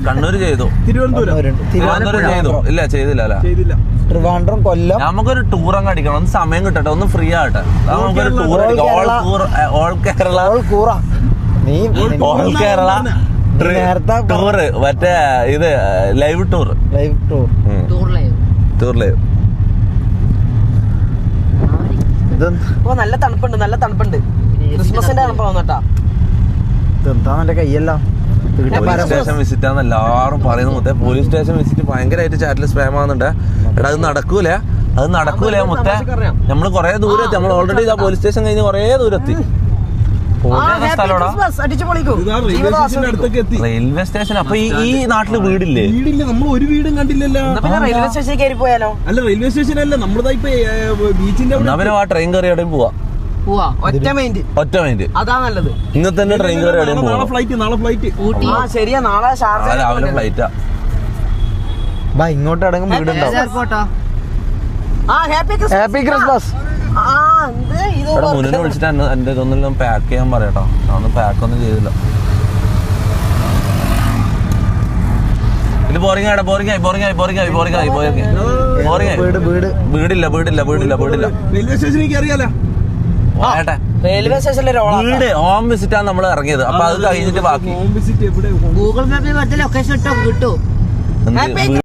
കണ്ണൂർ ചെയ്തു. തിരുവനന്തപുരം ചെയ്തു. ഇല്ല ചെയ്തില്ല അല്ലേ? ട്രിവാൻഡ്രം, കൊല്ലം. നമുക്കൊരു ടൂർ അങ്ങ് അടിക്കണം. ഒന്ന് സമയം കിട്ടട്ടെ, ഒന്ന് ഫ്രീ ആവട്ടെ. നമുക്കൊരു ടൂർ ഓൾ കേരള ടൂറ്, മറ്റേ ഇത് ലൈവ് ടൂർ. നല്ല തണുപ്പുണ്ട്. ക്രിസ്മസിന്റെ തണുപ്പാവുന്ന കേട്ടാ. എന്താ കയ്യല്ല. പോലീസ് സ്റ്റേഷൻ വിസിറ്റ് ആണെന്ന് എല്ലാവരും പറയുന്നു. മുത്തേ പോലീസ് സ്റ്റേഷൻ വിസിറ്റ് ഭയങ്കരമായിട്ട് ചാറ്റിൽ സ്പാം ആവുന്നുണ്ട്. എടാ അത് നടക്കൂലേ മുത്തേ. നമ്മള് കൊറേ ദൂരം എത്തി. നമ്മൾ ഓൾറെഡി ഇതാ പോലീസ് സ്റ്റേഷൻ കഴിഞ്ഞ് കൊറേ ദൂരത്തി. Railway station. അപ്പൊ ഈ നാട്ടില് വീടില്ലേ? നമ്മൾ ഒരു വീടും കണ്ടില്ലല്ലോ. റെയിൽവേ സ്റ്റേഷനിൽ കയറി പോയാലോ? അല്ല റെയിൽവേ സ്റ്റേഷൻ അല്ല, നമ്മളിതാ ഇപ്പൊ ബീച്ചിന്റെ ആ ട്രെയിൻ കയറി എവിടെയും പോവാ. ഒറ്റ മൈൻഡ് അതാ നല്ലത്. ഇന്ന് തന്നെ ട്രെയിൻ കയറി എവിടെയും പോവാ. നാളെ ഫ്ലൈറ്റ് ശരിയാ. നാളെ രാവിലെ ഫ്ലൈറ്റാ. ഇങ്ങോട്ട് അടങ്ങും വീടുണ്ടാവും. Happy Christmas. മുന്നിൽ വിളിച്ചിട്ട് എന്റെ ഇതൊന്നും പാക്ക് ചെയ്യാൻ പറയട്ടോ. അതൊന്നും പാക്ക് ഒന്നും ചെയ്തില്ല. ഇത് ബോറിംഗായി. വീടില്ല. റെയിൽവേ സ്റ്റേഷനിലേക്ക് അറിയാലോ. റെയിൽവേ സ്റ്റേഷനിലെ വീട് ഹോം വിസിറ്റാണ് നമ്മൾ ഇറങ്ങിയത്. അപ്പൊ അത് കഴിഞ്ഞിട്ട് ബാക്കി ഗൂഗിൾ മാപ്പിൽ ലൊക്കേഷൻ ഇട്ടോ കിട്ടും.